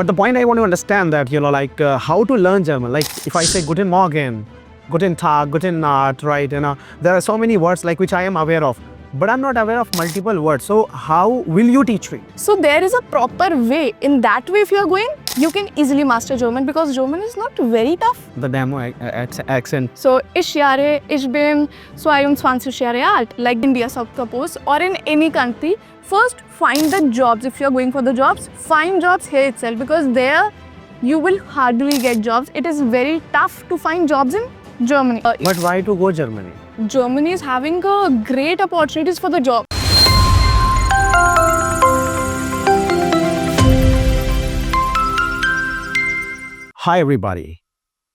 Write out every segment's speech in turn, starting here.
But the point I want to understand that, how to learn German. Like if I say Guten Morgen, Guten Tag, Guten Nacht, right? There are so many words like which I am aware of, but I'm not aware of multiple words. So how will you teach me? So there is a proper way. In that way, if you are going, you can easily master German because German is not very tough. The demo accent. So, ich bin 22 Jahre alt, like India, suppose, or in any country. First, find the jobs. If you are going for the jobs, find jobs here itself because there you will hardly get jobs. It is very tough to find jobs in Germany. But why to go Germany? Germany is having great opportunities for the job. Hi everybody.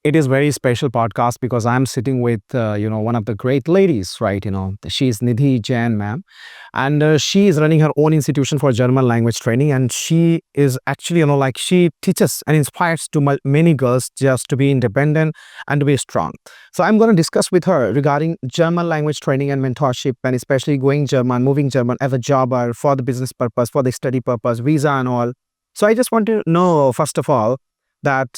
It is very special podcast because I'm sitting with one of the great ladies, right? She is Nidhi Jain ma'am, and she is running her own institution for German language training, and she is actually she teaches and inspires to many girls just to be independent and to be strong. So I'm going to discuss with her regarding German language training and mentorship, and especially going German, moving German as a jobber for the business purpose, for the study purpose, visa and all. So I just want to know first of all that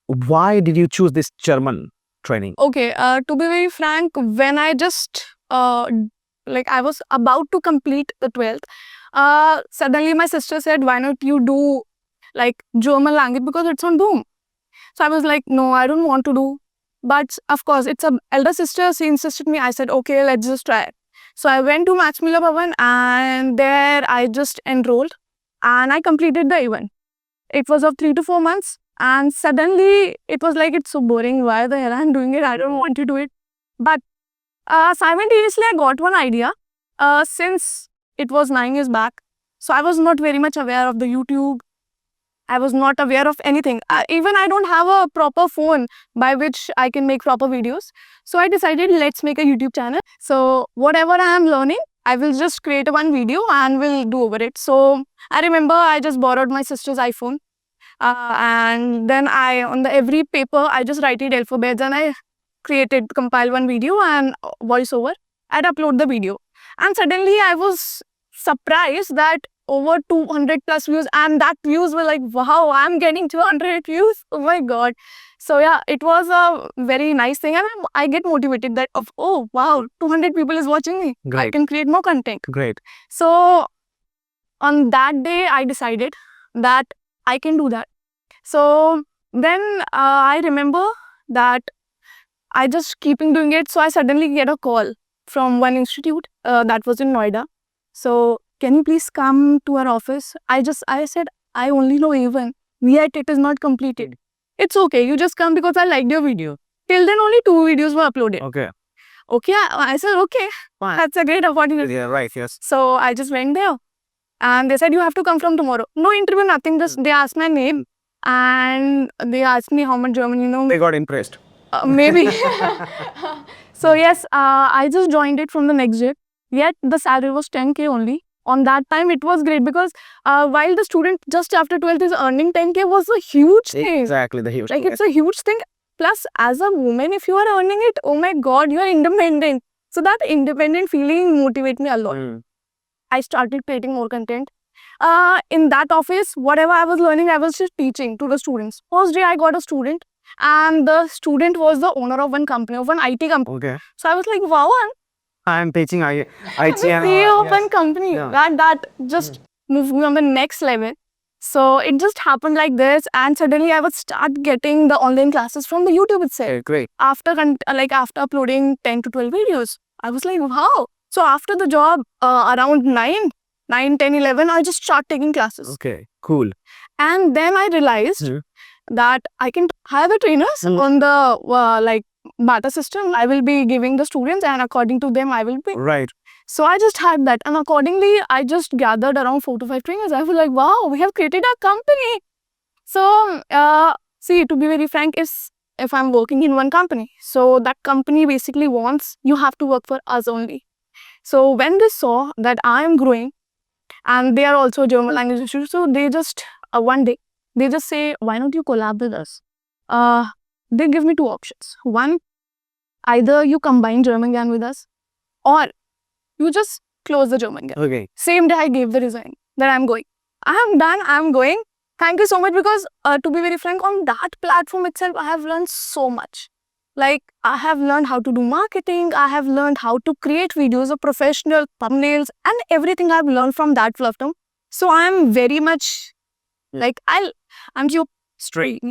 why did you choose this German training? Okay, to be very frank, when I just I was about to complete the 12th, suddenly my sister said, why not you do German language because it's on boom. So I was like, no, I don't want to do. But of course, it's a elder sister, she insisted me. I said, okay, let's just try it. So I went to Maxmiller Bhavan and there I just enrolled and I completed the event. It was of 3 to 4 months. And suddenly, it was like, it's so boring. Why the hell I'm doing it? I don't want to do it. But simultaneously, I got one idea. Since it was 9 years back, so I was not very much aware of the YouTube. I was not aware of anything. Even I don't have a proper phone by which I can make proper videos. So I decided, let's make a YouTube channel. So whatever I am learning, I will just create one video and will do over it. So I remember I just borrowed my sister's iPhone. And then on every paper, I just write it alphabets and I compile one video and voiceover. I'd upload the video. And suddenly I was surprised that over 200 plus views, and that views were like, wow, I'm getting 200 views. Oh my God. So yeah, it was a very nice thing. And I get motivated that oh wow, 200 people is watching me. Great. I can create more content. Great. So on that day, I decided that I can do that. So then I remember that I just keeping doing it. So I suddenly get a call from one institute that was in Noida. So can you please come to our office? I said, I only know A1, yet it is not completed. It's okay, you just come because I liked your video. Till then only 2 videos were uploaded. Okay. Okay, I said, okay, Fine. that's a great opportunity. Yeah, right, yes. So I just went there. And they said, you have to come from tomorrow. No interview, nothing. Just they asked my name and they asked me how much German you know. They got impressed. Maybe. So yes, I just joined it from the next day. Yet the salary was 10K only. On that time, it was great because while the student just after 12th is earning 10K was a huge thing. Exactly, the huge thing. It's a huge thing. Plus, as a woman, if you are earning it, oh my God, you are independent. So that independent feeling motivates me a lot. I started creating more content. In that office, whatever I was learning, I was just teaching to the students. First day, I got a student and the student was the owner of one company, of an IT company. Okay. So I was like, wow, I'm teaching IT. I'm the CEO of one company. Yeah. That just moved me on the next level. So it just happened like this and suddenly I would start getting the online classes from the YouTube itself. Okay, great. After uploading 10 to 12 videos, I was like, wow. So after the job, around 9, 10, 11, I just start taking classes. Okay, cool. And then I realized that I can hire the trainers on the barter system. I will be giving the students and according to them, I will pay. Right. So I just had that. And accordingly, I just gathered around 4 to 5 trainers. I was like, wow, we have created a company. So, see, to be very frank, if I'm working in one company, so that company basically wants you have to work for us only. So when they saw that I am growing and they are also a German language institute, so they just, one day, they just say, why don't you collab with us? They give me 2 options. One, either you combine German GAN with us or you just close the German GAN. Okay. Same day I gave the resign that I'm going. I am done, I'm going. Thank you so much, because to be very frank, on that platform itself, I have learned so much. Like, I have learned how to do marketing, I have learned how to create videos of professional thumbnails, and everything I've learned from that platform. So I am very much like, I'm your straight.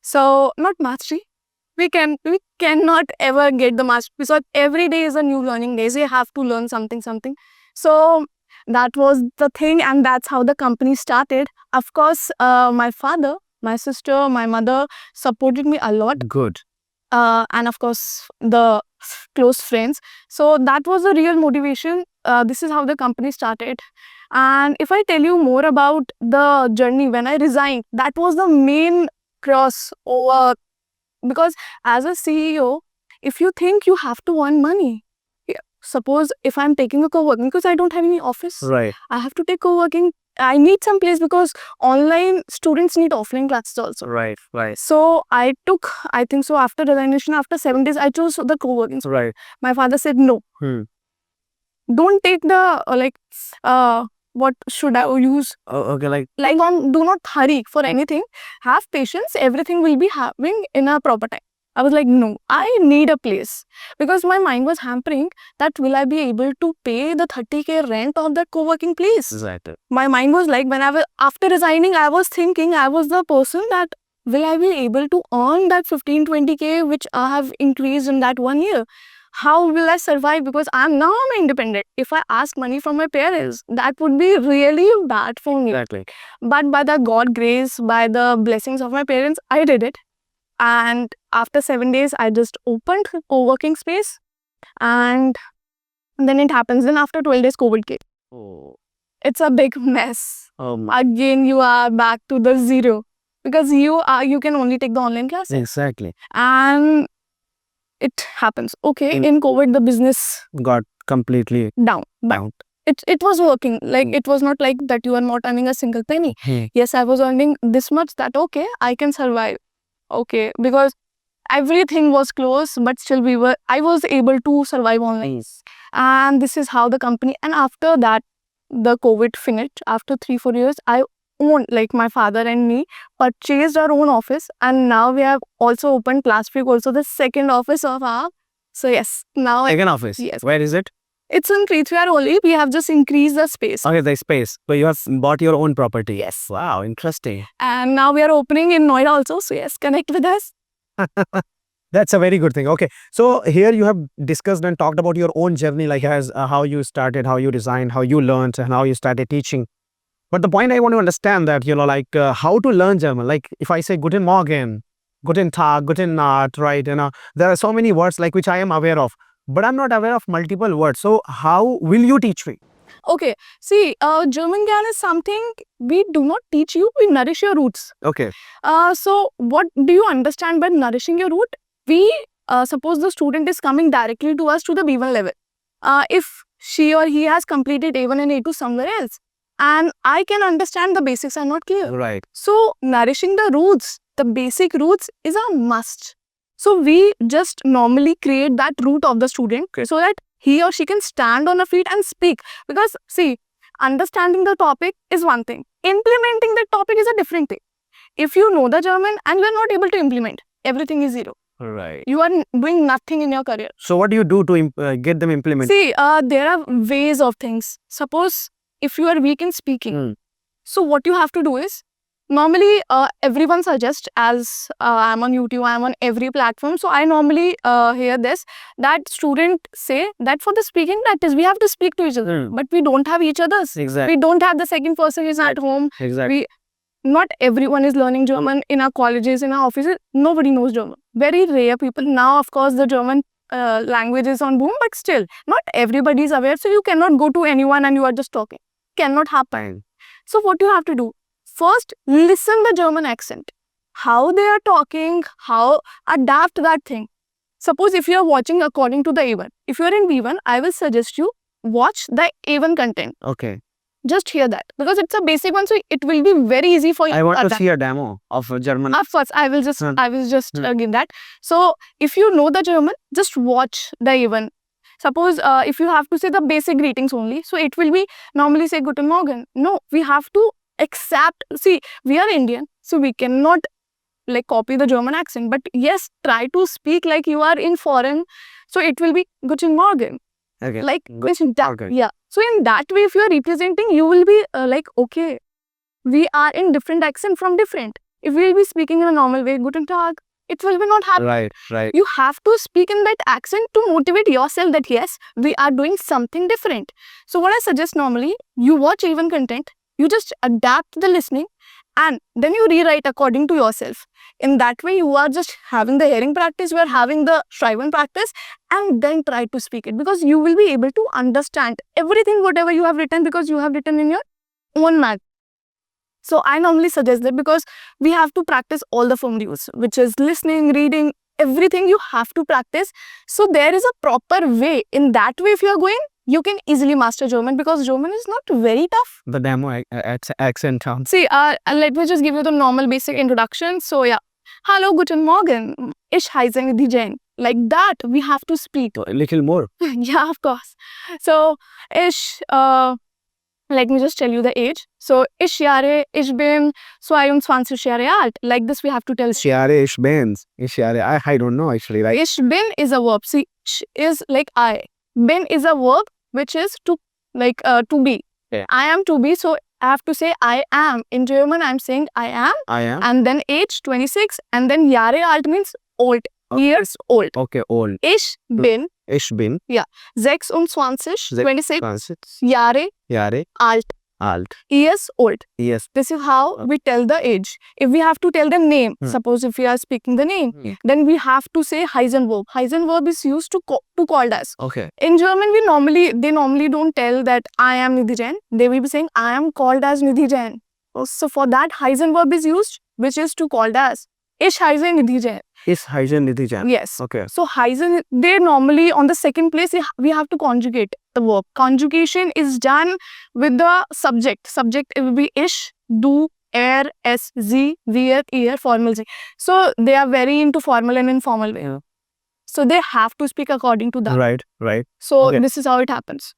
So not mastery. We cannot ever get the mastery, because every day is a new learning day. So you have to learn something. So that was the thing, and that's how the company started. Of course, my father, my sister, my mother supported me a lot, Good. and of course the close friends. So that was the real motivation. This is how the company started. And if I tell you more about the journey when I resigned, that was the main crossover. Because as a CEO, if you think you have to earn money, suppose if I'm taking a co-working, because I don't have any office, Right. I have to take co-working. I need some place, because online students need offline classes also. Right. Right. So I think so, after resignation, after 7 days, I chose the co-working. Right. My father said, no, don't take the what should I use? Okay. Like. Do not hurry for anything. Have patience. Everything will be happening in a proper time. I was like, no, I need a place, because my mind was hampering that will I be able to pay the 30K rent of that co-working place? Exactly. My mind was like, after resigning, I was thinking, I was the person that will I be able to earn that 15-20K which I have increased in that 1 year? How will I survive? Because I'm independent. If I ask money from my parents, that would be really bad for me. Exactly. But by the God grace, by the blessings of my parents, I did it. And after 7 days, I just opened a co-working space, and then it happens. Then after 12 days, COVID came. Oh. It's a big mess. Oh. Again, you are back to the zero, because you can only take the online class. Exactly. And it happens. Okay, in COVID, the business Got completely down. But down. it was working. Like, it was not like that you are not earning a single penny. Yes, I was earning this much, that okay, I can survive. Okay, because everything was closed, but still I was able to survive online. And this is how the company, and after that, the COVID finished. After 3-4 years, I owned, like my father and me purchased our own office, and now we have also opened last week also the second office of our. So yes, now Second office. Yes. Where is it? It's in Krithwar only. We have just increased the space. Okay, the space. So you have bought your own property. Yes. Wow, interesting. And now we are opening in Noida also. So yes, connect with us. That's a very good thing. Okay, so here you have discussed and talked about your own journey, like as how you started, how you resigned, how you learned, and how you started teaching. But the point I want to understand that, how to learn German. Like if I say Guten Morgen, Guten Tag, Guten Nacht, right? There are so many words like which I am aware of, but I'm not aware of multiple words. So how will you teach me? Okay, see, German Gyan is something we do not teach you, we nourish your roots. Okay. So what do you understand by nourishing your root? We, suppose the student is coming directly to us to the B1 level. If she or he has completed A1 and A2 somewhere else, and I can understand the basics are not clear. Right. So nourishing the roots, the basic roots is a must. So we just normally create that root of the student, so that he or she can stand on a feet and speak. Because see, understanding the topic is one thing. Implementing the topic is a different thing. If you know the German and you are not able to implement, everything is zero. Right. You are doing nothing in your career. So what do you do to get them implemented? See, there are ways of things. Suppose if you are weak in speaking, so what you have to do is, normally everyone suggests, as I'm on YouTube, I'm on every platform. So I normally hear this, that student say that for the speaking practice, we have to speak to each other, but we don't have each other's. Exactly. We don't have the second person is at home. Exactly. Not everyone is learning German in our colleges, in our offices. Nobody knows German. Very rare people. Now, of course, the German language is on boom, but still, not everybody is aware. So you cannot go to anyone and you are just talking. Cannot happen. So what you have to do? First, listen the German accent. How they are talking, how adapt that thing. Suppose if you are watching according to the A1. If you are in B1, I will suggest you watch the A1 content. Okay. Just hear that, because it's a basic one, so it will be very easy for you. I want to see a demo of German. Of course, I will just give that. So if you know the German, just watch the A1. Suppose if you have to say the basic greetings only, so it will be normally say Guten Morgen. No, we have to Except, see, we are Indian, so we cannot like copy the German accent. But yes, try to speak like you are in foreign. So it will be Guten Morgen. Okay. Like, Guten Morgen. yeah. So in that way, if you are representing, you will be like, okay, we are in different accent from different. If we will be speaking in a normal way, Guten Tag, it will be not happen. Right. You have to speak in that accent to motivate yourself that yes, we are doing something different. So what I suggest normally, you watch A1 content, you just adapt the listening and then you rewrite according to yourself. In that way, you are just having the hearing practice, you are having the Schreiben practice, and then try to speak it, because you will be able to understand everything whatever you have written, because you have written in your own math. So I normally suggest that, because we have to practice all the formulas, which is listening, reading, everything you have to practice. So there is a proper way. In that way, if you are going, you can easily master German, because German is not very tough. The demo accent sounds. See, let me just give you the normal basic introduction. So yeah, hallo, guten Morgen, ich heiße Nidhi Jain. Like that, we have to speak. A little more. Yeah, of course. So let me just tell you the age. So, ich bin 22 Jahre alt. Like this, we have to tell. Ich bin. I don't know actually. Right? Ich bin is a verb. See, ich is like I. Bin is a verb which is to, like to be. Yeah. I am to be. So I have to say I am. In German, I'm saying I am. I am. And then age 26. And then Jahre alt means old. Okay. Years old. Okay, old. Ich bin. Ich bin. 26, 26 Jahre Jahre alt. Years old. Yes. This is how we tell the age. If we have to tell the name, suppose if we are speaking the name, then we have to say heißen verb. Heißen verb is used to called as. Okay. In German, they normally don't tell that I am Nidhi Jain. They will be saying I am called as Nidhi Jain. So for that, heißen verb is used, which is to called as. Ich heiße Nidhi Jain. Is heißen Nidhi Jain. Yes. Okay. So heißen, they normally on the second place, we have to conjugate the verb. Conjugation is done with the subject. Subject, it will be ich, du, er, es, sie, wir, ihr, formal sie. So they are very into formal and informal way. Yeah. So they have to speak according to that. Right. So Okay. this is how it happens.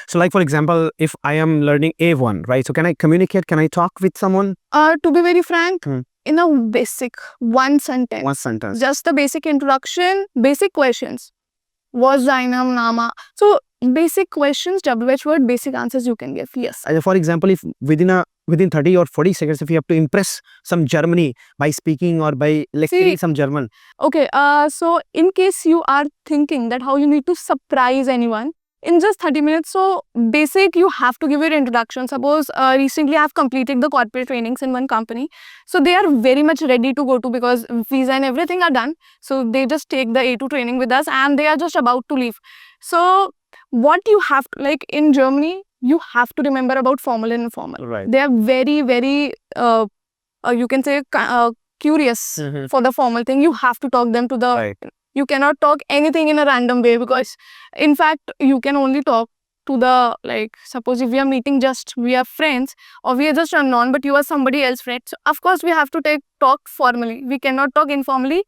So like for example, if I am learning A1, right? So can I communicate? Can I talk with someone? To be very frank, Hmm. in a basic one sentence. One sentence. Just the basic introduction, basic questions. Was deinem Name? So basic questions, WH word, basic answers you can give. Yes. For example, if within 30 or 40 seconds, if you have to impress some Germany by speaking or by lecturing some German. Okay. So in case you are thinking that how you need to surprise anyone in just 30 minutes, so basic you have to give your introduction. Suppose recently I have completed the corporate trainings in one company, so they are very much ready to go to, because visa and everything are done. So they just take the A2 training with us and they are just about to leave. So what you have to, like in Germany, you have to remember about formal and informal. Right. They are very, very you can say curious for the formal thing. You have to talk them to the. Right. You cannot talk anything in a random way, because in fact you can only talk to the, like suppose if we are meeting, just we are friends or we are just unknown, but you are somebody else friend. So of course we have to talk formally. We cannot talk informally.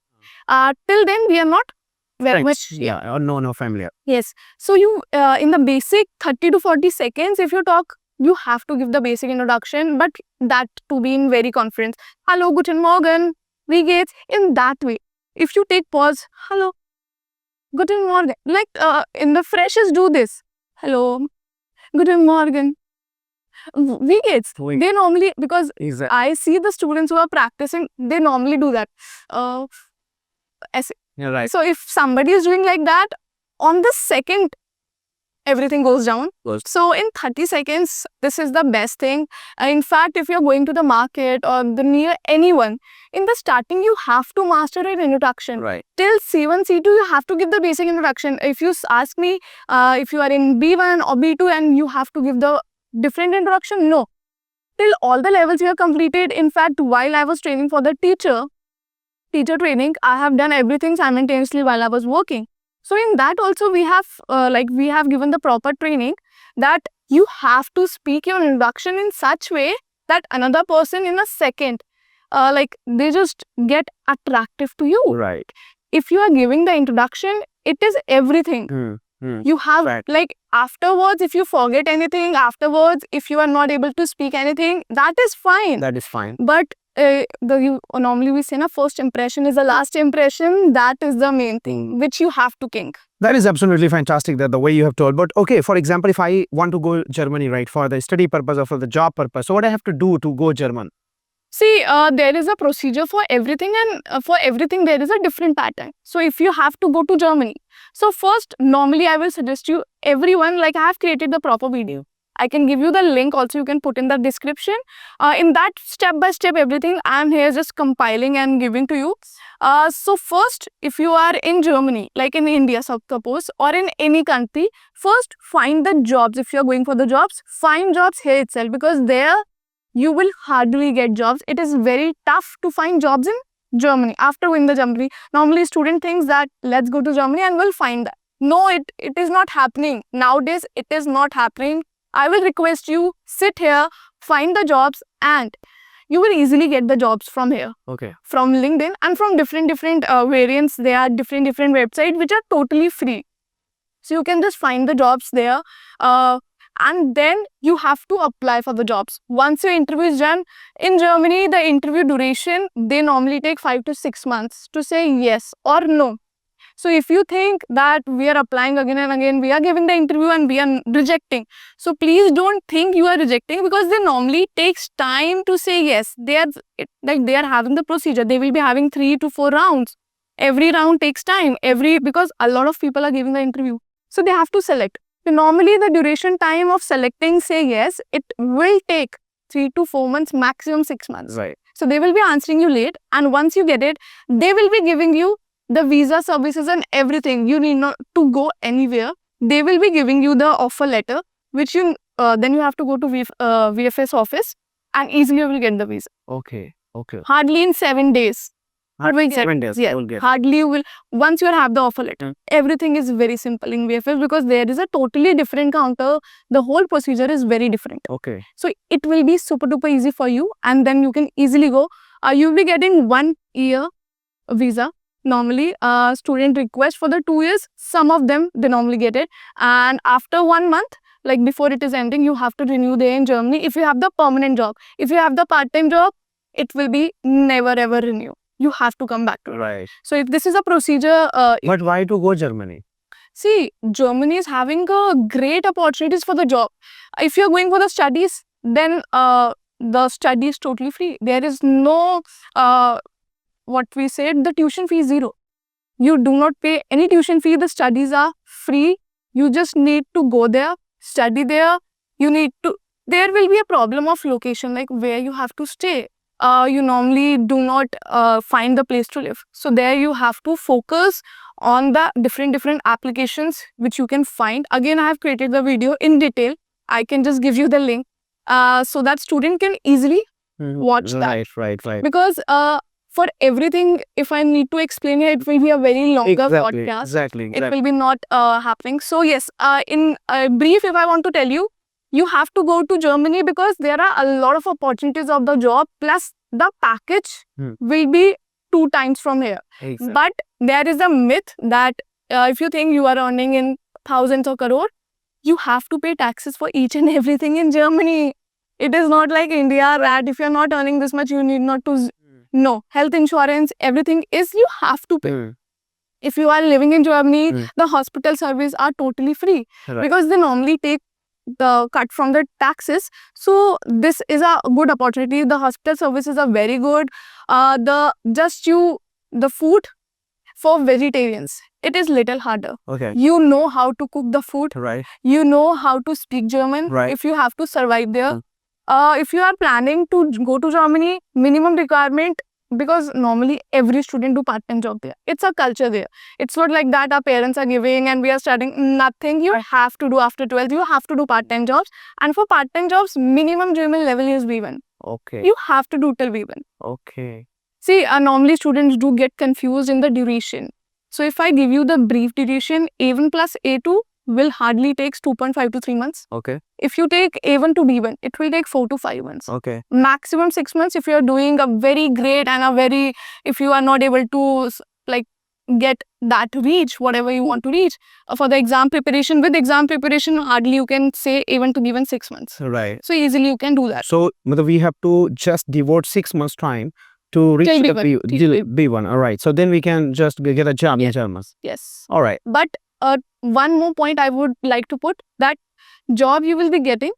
Till then we are not very much. Yeah. Or no familiar. Yes. So you in the basic 30 to 40 seconds, if you talk, you have to give the basic introduction, but that to be in very confidence. Hallo, guten Morgen, wie geht's? In that way. If you take pause, hello, guten Morgen. Like in the freshers do this. Hello, guten Morgen. Wie geht's? They normally, because Exactly. I see the students who are practicing, they normally do that. Yeah, right. So if somebody is doing like that, on the second, everything goes down. Goes. So in 30 seconds, this is the best thing. In fact, if you're going to the market or near anyone, in the starting, you have to master an introduction. Right. Till C1, C2, you have to give the basic introduction. If you ask me, if you are in B1 or B2 and you have to give the different introduction, no. Till all the levels you have completed. In fact, while I was training for the teacher training, I have done everything simultaneously while I was working. So in that also we have we have given the proper training that you have to speak your introduction in such way that another person in a second, they just get attractive to you. Right. If you are giving the introduction, it is everything. You have Right. like afterwards, if you forget anything, afterwards, if you are not able to speak anything, that is fine. That is fine. But normally we say na first impression is the last impression. That is the main thing which you have to think. That is absolutely fantastic, that the way you have told. But okay, for example, if I want to go Germany, right, for the study purpose or for the job purpose, so what I have to do to go German? See, there is a procedure for everything, and for everything there is a different pattern. So if you have to go to Germany, so first, normally I will suggest you everyone, like I have created the proper video. I can give you the link also, you can put in the description. In that step by step everything, I am here just compiling and giving to you. So first, if you are in Germany, like in India suppose, or in any country, first find the jobs. If you are going for the jobs, find jobs here itself, because there you will hardly get jobs. It is very tough to find jobs in Germany. After going to Germany, normally student thinks that let's go to Germany and we'll find that. No, it is not happening. Nowadays, it is not happening. I will request you, sit here, find the jobs, and you will easily get the jobs from here, Okay. from LinkedIn, and from different variants. There are different websites which are totally free. So you can just find the jobs there. And then you have to apply for the jobs. Once your interview is done, in Germany, the interview duration, they normally take 5 to 6 months to say yes or no. So if you think that we are applying again and again, we are giving the interview and we are rejecting. So please don't think you are rejecting, because they normally takes time to say yes. They are having the procedure. They will be having 3 to 4 rounds. Every round takes time. Because a lot of people are giving the interview. So they have to select. So normally the duration time of selecting, say yes, it will take 3 to 4 months, maximum 6 months. Right. So they will be answering you late, and once you get it, they will be giving you the visa services and everything. You need not to go anywhere. They will be giving you the offer letter, which you then you have to go to VFS office, and easily you will get the visa. Okay. Okay. Hardly in 7 days. Hardly 7 days. Yeah, I will get. hardly you will. Once you have the offer letter, everything is very simple in VFS, because there is a totally different counter. The whole procedure is very different. Okay. So it will be super duper easy for you, and then you can easily go. You'll be getting 1 year visa. Normally, student request for the 2 years. Some of them, they normally get it. And after 1 month, like before it is ending, you have to renew there in Germany. If you have the permanent job, if you have the part-time job, it will be never ever renew. You have to come back to it. Right. So if this is a procedure, But why to go Germany? see, Germany is having great opportunities for the job. If you're going for the studies, then the study is totally free. There is no, what we said, the tuition fee is 0. You do not pay any tuition fee. The studies are free. You just need to go there, study there. There will be a problem of location, like where you have to stay. You normally do not find the place to live. So there you have to focus on the different applications which you can find. Again, I have created the video in detail. I can just give you the link so that student can easily watch that. Right. Because for everything, if I need to explain it, it will be a very longer podcast. Exactly. It will be not happening. So yes, in brief, if I want to tell you, you have to go to Germany because there are a lot of opportunities of the job, plus the package will be 2 times from here. Exactly. But there is a myth that if you think you are earning in thousands or crore, you have to pay taxes for each and everything in Germany. It is not like India that if you are not earning this much, you need not to. No, health insurance, everything is you have to pay. If you are living in Germany, the hospital service are totally free because they normally take the cut from the taxes. So this is a good opportunity. The hospital services are very good. The food for vegetarians, it is little harder. Okay. You know how to cook the food. Right. You know how to speak German. Right. If you have to survive there. If you are planning to go to Germany, minimum requirement, because normally every student do part-time job there. It's a culture there. It's not like that our parents are giving and we are studying. Nothing. You have to do after 12th. You have to do part-time jobs. And for part-time jobs, minimum German level is B1. Okay. You have to do till B1. Okay. See, normally students do get confused in the duration. So if I give you the brief duration, A1 plus A2 will hardly takes 2.5 to 3 months. Okay. If you take A1 to B1, it will take 4 to 5 months. Okay. Maximum 6 months if you are doing a very great and if you are not able to get that reach, whatever you want to reach. For the exam preparation, with exam preparation, hardly you can say even to given 6 months. Right. So easily you can do that. So we have to just devote 6 months time to reach Till the B1, till B1. All right. So then we can just get a job in Yes. German. Yes. All right. But one more point I would like to put, that job you will be getting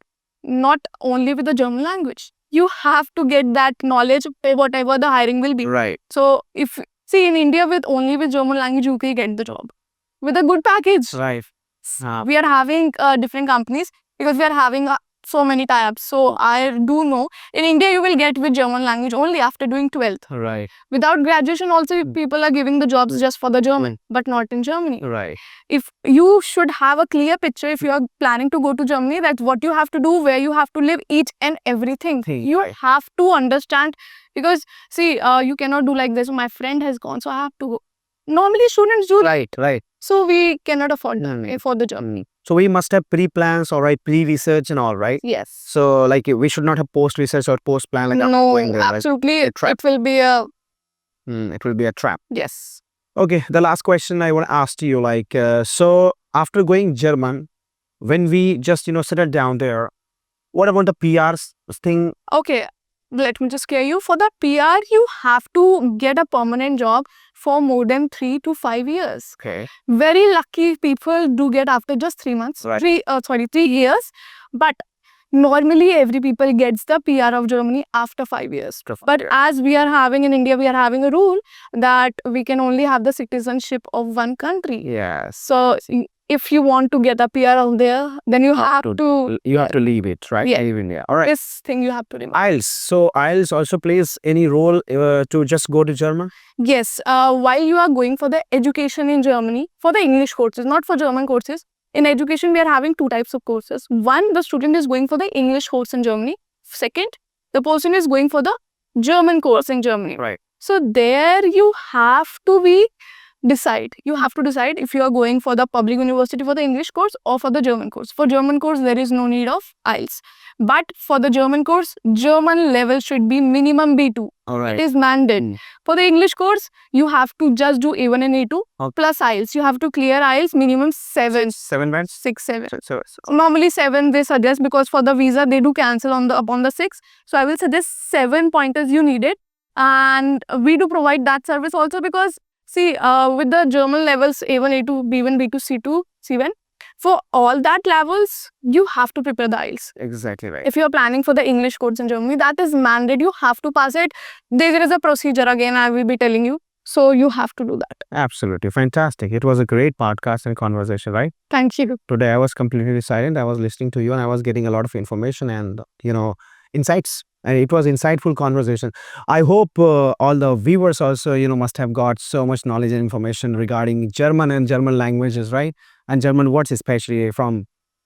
not only with the German language. You have to get that knowledge whatever the hiring will be. Right. So if see in India with German language you can get the job with a good package. Right. We are having different companies because we are having so many tie-ups. So I do know in India you will get with German language only after doing 12th. Right. Without graduation also people are giving the jobs just for the German, but not in Germany. Right. If you should have a clear picture if you are planning to go to Germany, that what you have to do, where you have to live, each and everything. You Right. have to understand, because see, you cannot do like this. My friend has gone, so I have to go. Normally students do, Right. Right. so we cannot afford that Mm. for the job. So we must have pre-plans, all right, pre-research and all, right? Yes. So like we should not have post-research or post-plan like I'm No, going there, right? absolutely. trap. It will be a It will be a trap. yes. Okay, the last question I want to ask to you, like, so after going German, when we just settle down there, what about the PRs thing? Okay, let me just clear you. For the PR, you have to get a permanent job for more than 3 to 5 years. Okay. Very lucky people do get after just 3 months. Right. 3 years. But normally every people gets the PR of Germany after 5 years. But as we are having in India, we are having a rule that we can only have the citizenship of one country. Yes. So if you want to get a PR out there, then you have to You have to leave it, right? Yeah. Leave India. All right. this thing you have to remember. IELTS. So IELTS also plays any role to just go to German? Yes, while you are going for the education in Germany, for the English courses, not for German courses, in education we are having 2 types of courses. One, the student is going for the English course in Germany. Second, the person is going for the German course in Germany. Right. So there you have to decide. You have to decide if you are going for the public university for the English course or for the German course. For German course, there is no need of IELTS. But for the German course, German level should be minimum B2. All right. It is mandated. For the English course, you have to just do A1 and A2 plus IELTS. You have to clear IELTS minimum 7, 7 bands? 6, 7. So Normally 7 they suggest, because for the visa they do cancel upon the 6. So I will suggest 7 pointers you needed, and we do provide that service also, because see, with the German levels A1, A2, B1, B2, C2, C1, for all that levels, you have to prepare the IELTS. exactly right. If you are planning for the English course in Germany, that is mandated. You have to pass it. There is a procedure, again, I will be telling you. So you have to do that. Absolutely. Fantastic. It was a great podcast and conversation, right? Thank you. Today I was completely silent. I was listening to you and I was getting a lot of information and, insights. And it was insightful conversation. I hope all the viewers also, must have got so much knowledge and information regarding German and German languages, right? And German words, especially from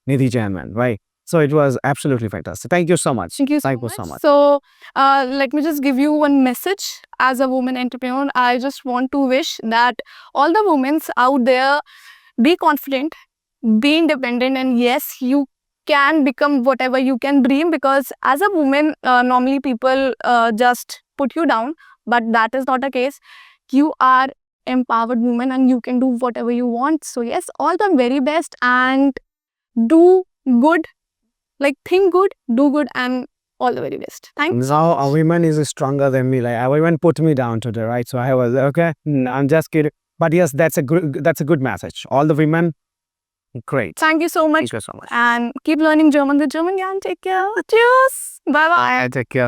Nidhi Jain, right? So it was absolutely fantastic. Thank you so much. Thank you so much. So let me just give you one message. As a woman entrepreneur, I just want to wish that all the women out there, be confident, be independent, and yes, you can become whatever you can dream, because as a woman, normally people just put you down, but that is not the case. You are empowered woman and you can do whatever you want. So yes, all the very best, and do good, like think good, do good, and all the very best. Thanks. Now a woman is stronger than me. Like a woman put me down today, right? So I was okay. I'm just kidding. But yes, that's a good message. All the women, great. Thank you so much. Thank you so much. And keep learning German with German. Yeah, take care. Cheers. Bye bye. Take care.